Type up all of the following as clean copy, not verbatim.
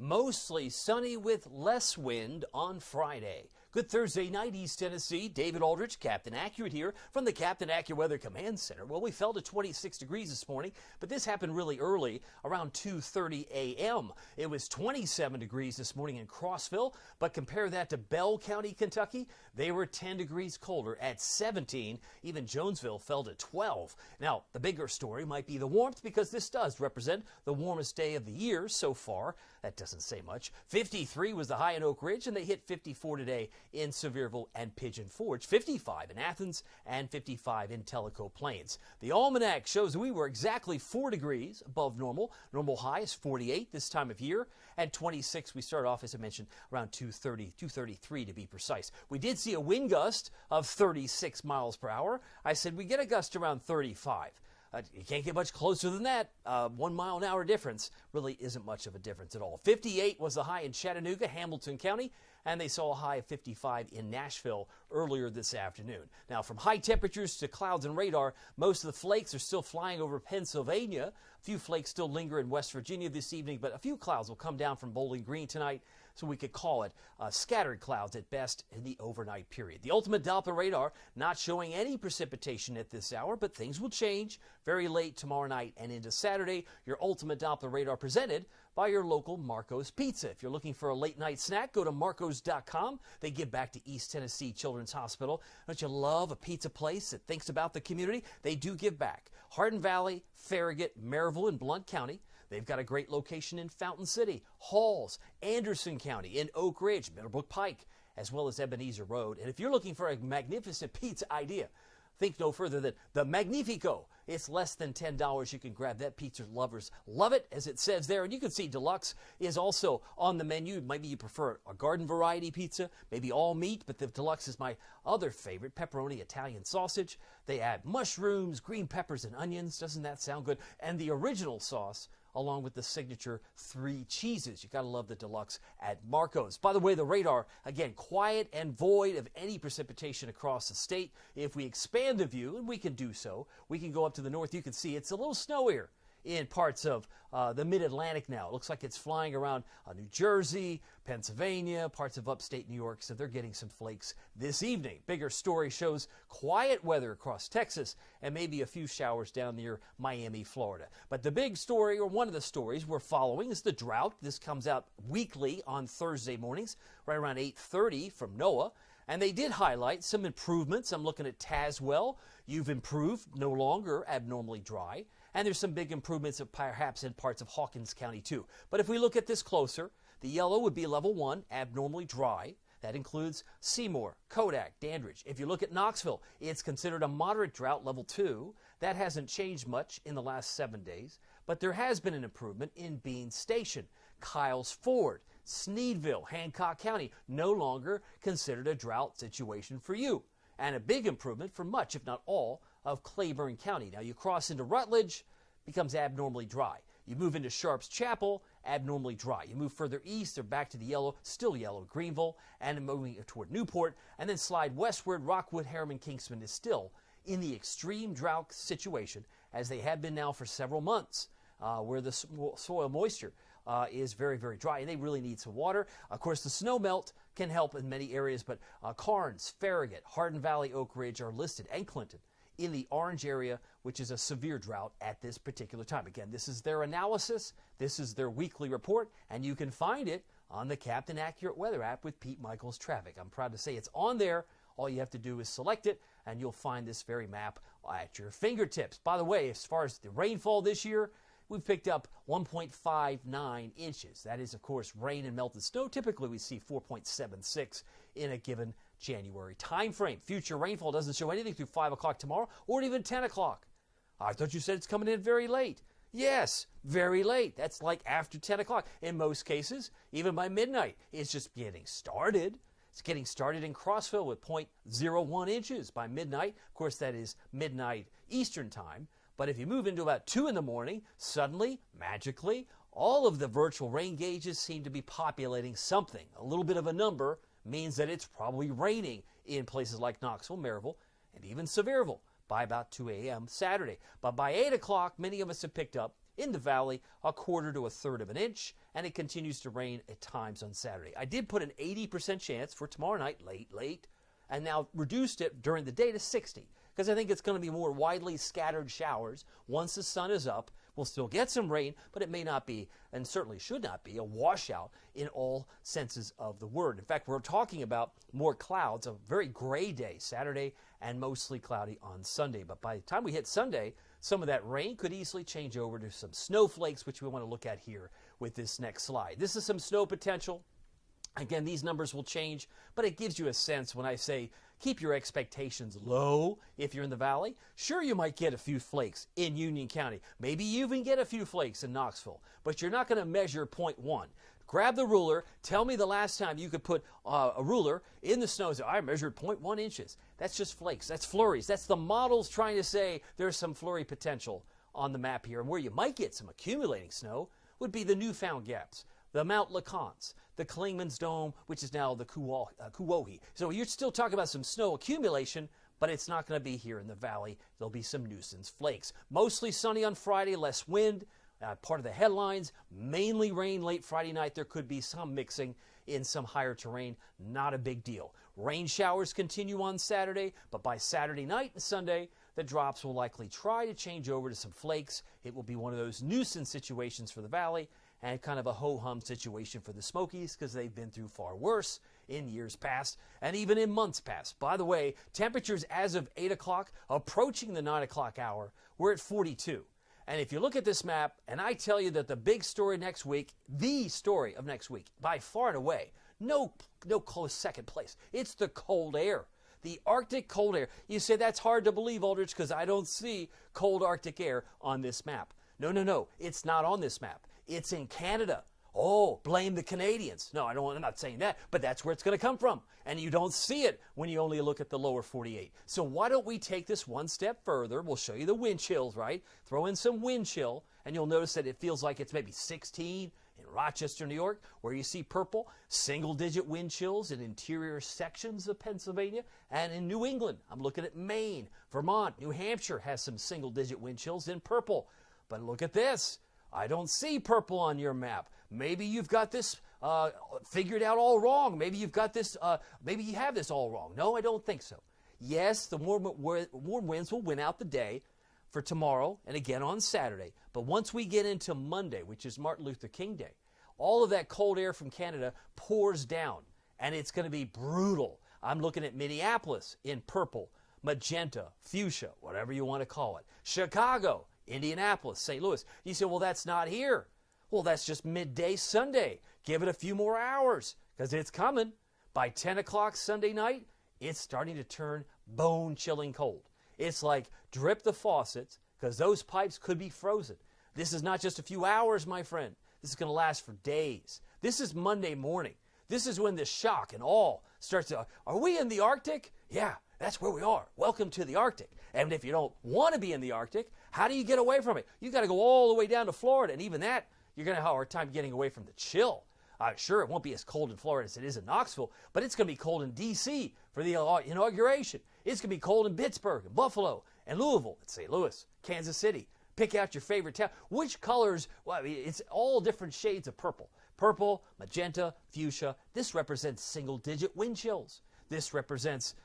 Mostly sunny with less wind on Friday. Good Thursday night, East Tennessee. David Aldrich, Captain Accurate here from the Captain Accurate Weather Command Center. Well, we fell to 26 degrees this morning, but this happened really early, around 2:30 a.m. It was 27 degrees this morning in Crossville, but compare that to Bell County, Kentucky. They were 10 degrees colder at 17. Even Jonesville fell to 12. Now, the bigger story might be the warmth, because this does represent the warmest day of the year so far. That doesn't say much. 53 was the high in Oak Ridge, and they hit 54 today in Sevierville and Pigeon Forge, 55 in Athens, and 55 in Tellico Plains. The almanac shows we were exactly 4 degrees above normal. Normal high is 48 this time of year, and 26 we start off, as I mentioned, around 233 to be precise. We did see a wind gust of 36 miles per hour. I said we get a gust around 35. You can't get much closer than that. 1 mile an hour difference really isn't much of a difference at all. 58 was the high in Chattanooga, Hamilton County, and they saw a high of 55 in Nashville earlier this afternoon. Now, from high temperatures to clouds and radar, most of the flakes are still flying over Pennsylvania. A few flakes still linger in West Virginia this evening, but a few clouds will come down from Bowling Green tonight, so we could call it scattered clouds at best in the overnight period. The ultimate Doppler radar not showing any precipitation at this hour, but things will change very late tomorrow night and into Saturday. Your ultimate Doppler radar presented by your local Marco's Pizza. If you're looking for a late night snack, go to marcos.com. They give back to East Tennessee Children's Hospital. Don't you love a pizza place that thinks about the community? They do give back. Hardin Valley, Farragut, Maryville, and Blount County. They've got a great location in Fountain City, Halls, Anderson County, in Oak Ridge, Middlebrook Pike, as well as Ebenezer Road. And if you're looking for a magnificent pizza idea, think no further than the Magnifico. It's less than $10. You can grab that. Pizza lovers love it, as it says there. And you can see deluxe is also on the menu. Maybe you prefer a garden variety pizza, maybe all meat, but the deluxe is my other favorite, pepperoni Italian sausage. They add mushrooms, green peppers, and onions. Doesn't that sound good? And the original sauce, along with the signature 3 cheeses. You gotta love the deluxe at Marco's. By the way, the radar, again, quiet and void of any precipitation across the state. If we expand the view, and we can do so, we can go up to the north. You can see it's a little snowier in parts of the mid-Atlantic now. It looks like it's flying around New Jersey, Pennsylvania, parts of upstate New York, so they're getting some flakes this evening. Bigger story shows quiet weather across Texas and maybe a few showers down near Miami, Florida. But the big story, or one of the stories we're following, is the drought. This comes out weekly on Thursday mornings, right around 8:30 from NOAA. And they did highlight some improvements. I'm looking at Tazewell. You've improved, no longer abnormally dry. And there's some big improvements perhaps in parts of Hawkins County too. But if we look at this closer, the yellow would be level 1, abnormally dry. That includes Seymour, Kodak, Dandridge. If you look at Knoxville, it's considered a moderate drought, level 2. That hasn't changed much in the last 7 days. But there has been an improvement in Bean Station, Kyles Ford, Sneedville, Hancock County, no longer considered a drought situation for you. And a big improvement for much, if not all, of Claiborne County. Now you cross into Rutledge, becomes abnormally dry. You move into Sharps Chapel, abnormally dry. You move further east, or back to the yellow, still yellow, Greenville, and moving toward Newport, and then slide westward. Rockwood, Harriman, Kingsman is still in the extreme drought situation, as they have been now for several months, where the soil moisture is very, very dry, and they really need some water. Of course, the snow melt can help in many areas, but Carnes, Farragut, Hardin Valley, Oak Ridge are listed, and Clinton, in the orange area, which is a severe drought at this particular time. Again, this is their analysis, this is their weekly report, and you can find it on the Captain Accurate Weather app with Pete Michaels Traffic. I'm proud to say it's on there. All you have to do is select it, and you'll find this very map at your fingertips. By the way, as far as the rainfall this year, we've picked up 1.59 inches. That is, of course, rain and melted snow. Typically, we see 4.76 in a given January time frame. Future rainfall doesn't show anything through 5 o'clock tomorrow or even 10 o'clock. I thought you said it's coming in very late. Yes, very late. That's like after 10 o'clock. In most cases, even by midnight, it's just getting started. It's getting started in Crossville with 0.01 inches by midnight. Of course, that is midnight Eastern time. But if you move into about 2 in the morning, suddenly, magically, all of the virtual rain gauges seem to be populating something. A little bit of a number means that it's probably raining in places like Knoxville, Maryville, and even Sevierville by about 2 a.m. Saturday. But by 8 o'clock, many of us have picked up In the valley, 1/4 to 1/3 of an inch, and it continues to rain at times on Saturday. I did put an 80% chance for tomorrow night, late, and now reduced it during the day to 60, because I think it's going to be more widely scattered showers once the sun is up. We'll still get some rain, but it may not be, and certainly should not be, a washout in all senses of the word. In fact, we're talking about more clouds, a very gray day Saturday, and mostly cloudy on Sunday. But by the time we hit Sunday, some of that rain could easily change over to some snowflakes, which we want to look at here with this next slide. This is some snow potential. Again, these numbers will change, but it gives you a sense when I say keep your expectations low if you're in the valley. Sure, you might get a few flakes in Union County. Maybe you even get a few flakes in Knoxville, but you're not going to measure 0.1. Grab the ruler. Tell me the last time you could put a ruler in the snow and say, I measured 0.1 inches. That's just flakes. That's flurries. That's the models trying to say there's some flurry potential on the map here. And where you might get some accumulating snow would be the newfound gaps, the Mount LeConte, the Klingman's Dome, which is now the Kuwohi. So you're still talking about some snow accumulation, but it's not going to be here in the valley. There'll be some nuisance flakes. Mostly sunny on Friday, less wind. Part of the headlines, mainly rain late Friday night. There could be some mixing in some higher terrain. Not a big deal. Rain showers continue on Saturday, but by Saturday night and Sunday, the drops will likely try to change over to some flakes. It will be one of those nuisance situations for the valley, and kind of a ho-hum situation for the Smokies, because they've been through far worse in years past and even in months past. By the way, temperatures as of 8 o'clock, approaching the 9 o'clock hour, we're at 42. And if you look at this map, and I tell you that the big story next week, the story of next week, by far and away, no close second place, it's the cold air. The Arctic cold air. You say that's hard to believe, Aldrich, because I don't see cold Arctic air on this map. No, it's not on this map. It's in Canada. Oh, blame the Canadians. No, I'm not saying that, but that's where it's going to come from. And you don't see it when you only look at the lower 48. So why don't we take this one step further? We'll show you the wind chills, right? Throw in some wind chill, and you'll notice that it feels like it's maybe 16 in Rochester, New York, where you see purple, single-digit wind chills in interior sections of Pennsylvania, and in New England. I'm looking at Maine, Vermont, New Hampshire has some single-digit wind chills in purple. But look at this. I don't see purple on your map. Maybe you've got this figured out all wrong. Maybe you've got this, maybe you have this all wrong. No, I don't think so. Yes, the warm winds will win out the day for tomorrow and again on Saturday. But once we get into Monday, which is Martin Luther King Day, all of that cold air from Canada pours down, and it's going to be brutal. I'm looking at Minneapolis in purple, magenta, fuchsia, whatever you want to call it. Chicago, Indianapolis, St. Louis. You say, well, that's not here. Well, that's just midday Sunday. Give it a few more hours, because it's coming. By 10 o'clock Sunday night, it's starting to turn bone-chilling cold. It's like drip the faucets, because those pipes could be frozen. This is not just a few hours, my friend. This is going to last for days. This is Monday morning. This is when the shock and awe starts to, are we in the Arctic? Yeah, that's where we are. Welcome to the Arctic. And if you don't want to be in the Arctic, how do you get away from it? You got to go all the way down to Florida, and even that, you're going to have a hard time getting away from the chill. Sure, it won't be as cold in Florida as it is in Knoxville, but it's going to be cold in D.C. for the inauguration. It's going to be cold in Pittsburgh, and Buffalo, and Louisville, and St. Louis, Kansas City. Pick out your favorite town. Which colors? Well, I mean, it's all different shades of purple. Purple, magenta, fuchsia. This represents single-digit wind chills. This represents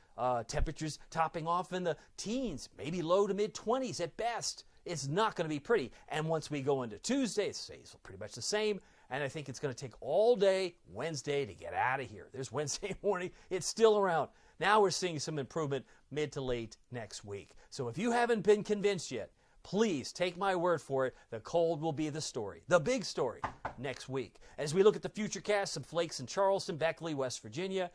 temperatures topping off in the teens, maybe low to mid-20s at best. It's not going to be pretty. And once we go into Tuesday, it's pretty much the same. And I think it's going to take all day Wednesday to get out of here. There's Wednesday morning. It's still around. Now we're seeing some improvement mid to late next week. So if you haven't been convinced yet, please take my word for it. The cold will be the story, the big story, next week. As we look at the futurecast, some flakes in Charleston, Beckley, West Virginia.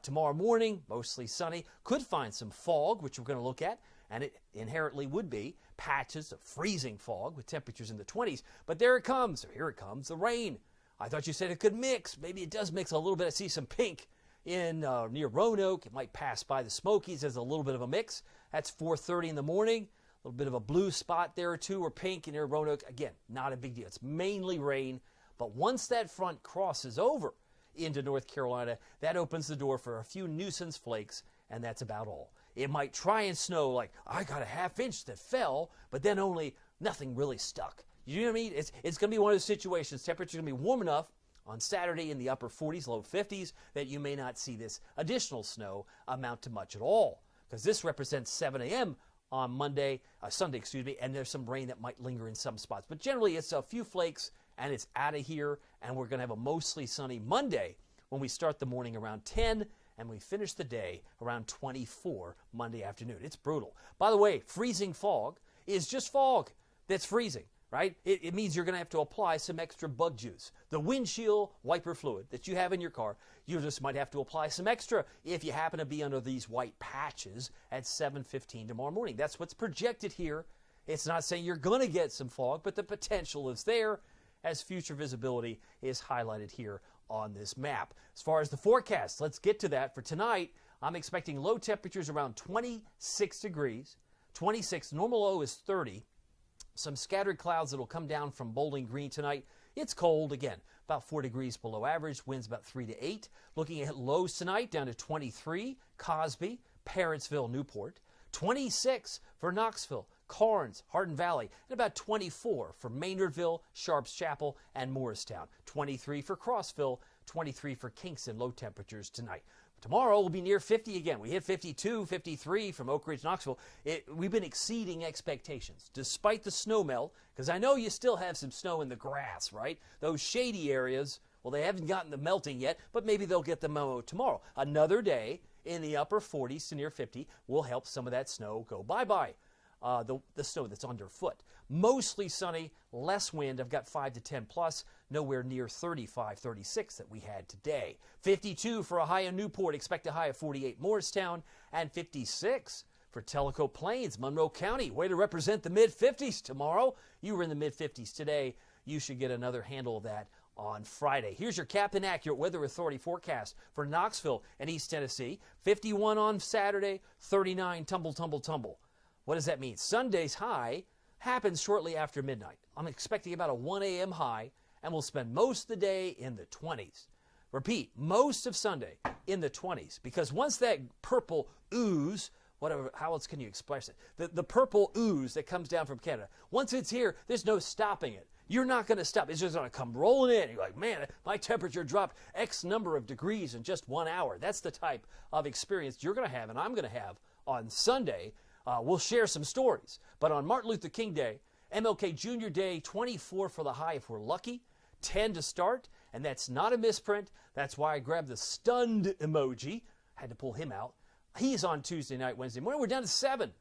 Tomorrow morning, mostly sunny. Could find some fog, which we're going to look at. And it inherently would be patches of freezing fog with temperatures in the 20s. But there it comes, or here it comes, the rain. I thought you said it could mix. Maybe it does mix a little bit. I see some pink in near Roanoke. It might pass by the Smokies as a little bit of a mix. That's 4:30 in the morning. A little bit of a blue spot there or two, or pink near Roanoke. Again, not a big deal. It's mainly rain. But once that front crosses over into North Carolina, that opens the door for a few nuisance flakes, and that's about all. It might try and snow like, I got a half inch that fell, but then nothing really stuck. You know what I mean? It's going to be one of those situations. Temperatures are going to be warm enough on Saturday in the upper 40s, low 50s, that you may not see this additional snow amount to much at all. Because this represents 7 a.m. on Sunday, and there's some rain that might linger in some spots. But generally, it's a few flakes, and it's out of here, and we're going to have a mostly sunny Monday when we start the morning around 10, and we finish the day around 24 Monday afternoon. It's brutal. By the way, freezing fog is just fog that's freezing. Right? It means you're going to have to apply some extra bug juice. The windshield wiper fluid that you have in your car, you just might have to apply some extra if you happen to be under these white patches at 7:15 tomorrow morning. That's what's projected here. It's not saying you're going to get some fog, but the potential is there as future visibility is highlighted here on this map. As far as the forecast, let's get to that. For tonight, I'm expecting low temperatures around 26 degrees. 26, normal low is 30. Some scattered clouds that will come down from Bowling Green tonight. It's cold again, about 4 degrees below average, winds about 3 to 8. Looking at lows tonight, down to 23, Cosby, Parrotsville, Newport. 26 for Knoxville, Karnes, Hardin Valley, and about 24 for Maynardville, Sharps Chapel, and Morristown. 23 for Crossville, 23 for Kingston, low temperatures tonight. Tomorrow will be near 50 again. We hit 52, 53 from Oak Ridge, Knoxville. We've been exceeding expectations, despite the snow melt, because I know you still have some snow in the grass, right? Those shady areas, well, they haven't gotten the melting yet, but maybe they'll get the memo tomorrow. Another day in the upper 40s to near 50 will help some of that snow go bye-bye. The snow that's underfoot. Mostly sunny, less wind. I've got 5 to 10 plus, nowhere near 35, 36 that we had today. 52 for a high in Newport, expect a high of 48 Morristown, and 56 for Tellico Plains, Monroe County. Way to represent the mid-50s tomorrow. You were in the mid-50s today. You should get another handle of that on Friday. Here's your Captain Accurate Weather Authority forecast for Knoxville and East Tennessee. 51 on Saturday, 39 tumble. What does that mean? Sunday's high happens shortly after midnight. I'm expecting about a 1 a.m. high, and we'll spend most of the day in the 20s. Repeat, most of Sunday in the 20s, because once that purple ooze, how else can you express it? The purple ooze that comes down from Canada, once it's here, there's no stopping it. You're not going to stop. It's just going to come rolling in. You're like, man, my temperature dropped X number of degrees in just 1 hour. That's the type of experience you're going to have and I'm going to have on Sunday. We'll share some stories. But on Martin Luther King Day, MLK Jr. Day, 24 for the high if we're lucky, 10 to start, and that's not a misprint. That's why I grabbed the stunned emoji. Had to pull him out. He's on Tuesday night, Wednesday morning. We're down to 7.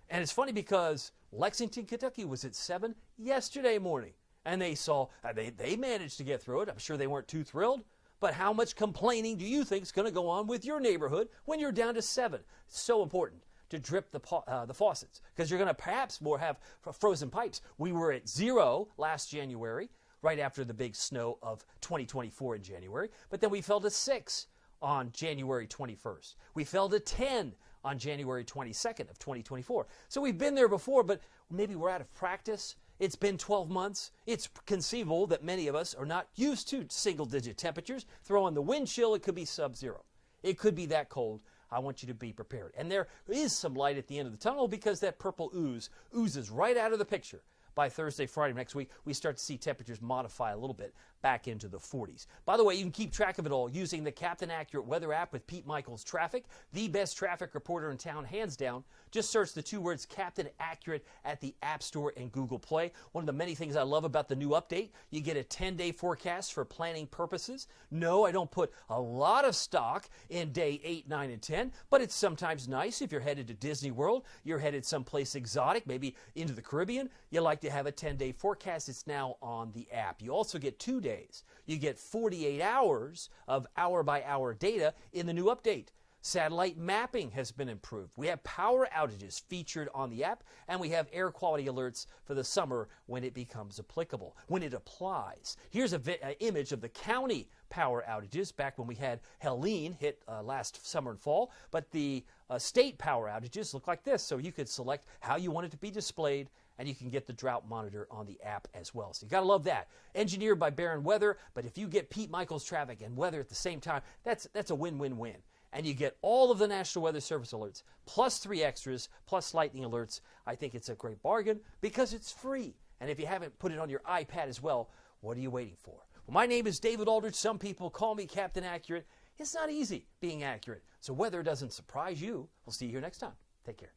And it's funny because Lexington, Kentucky was at 7 yesterday morning. And they managed to get through it. I'm sure they weren't too thrilled. But how much complaining do you think is going to go on with your neighborhood when you're down to 7? It's so important to drip the faucets, because you're going to perhaps more have frozen pipes. We were at 0 last January, right after the big snow of 2024 in January, but then we fell to 6 on January 21st. We fell to 10 on January 22nd of 2024. So we've been there before, but maybe we're out of practice. It's been 12 months. It's conceivable that many of us are not used to single-digit temperatures. Throw on the wind chill, it could be sub-zero. It could be that cold. I want you to be prepared. And there is some light at the end of the tunnel because that purple ooze oozes right out of the picture. By Thursday, Friday next week, we start to see temperatures modify a little bit back into the 40s. By the way, you can keep track of it all using the Captain Accurate Weather app with Pete Michaels Traffic, the best traffic reporter in town, hands down. Just search the 2 words Captain Accurate at the App Store and Google Play. One of the many things I love about the new update, you get a 10-day forecast for planning purposes. No, I don't put a lot of stock in day 8, 9, and 10, but it's sometimes nice if you're headed to Disney World, you're headed someplace exotic, maybe into the Caribbean, you like to have a 10-day forecast. It's now on the app. You also get 2 days. You get 48 hours of hour-by-hour data in the new update. Satellite mapping has been improved. We have power outages featured on the app, and we have air quality alerts for the summer when it becomes applicable, when it applies. Here's an image of the county power outages back when we had Helene hit last summer and fall, but the state power outages look like this, so you could select how you want it to be displayed, and you can get the drought monitor on the app as well. So you got to love that. Engineered by Barron Weather, but if you get Pete Michaels Traffic and weather at the same time, that's a win-win-win. And you get all of the National Weather Service alerts, plus 3 extras, plus lightning alerts. I think it's a great bargain because it's free. And if you haven't put it on your iPad as well, what are you waiting for? Well, my name is David Aldrich. Some people call me Captain Accurate. It's not easy being accurate. So weather doesn't surprise you. We'll see you here next time. Take care.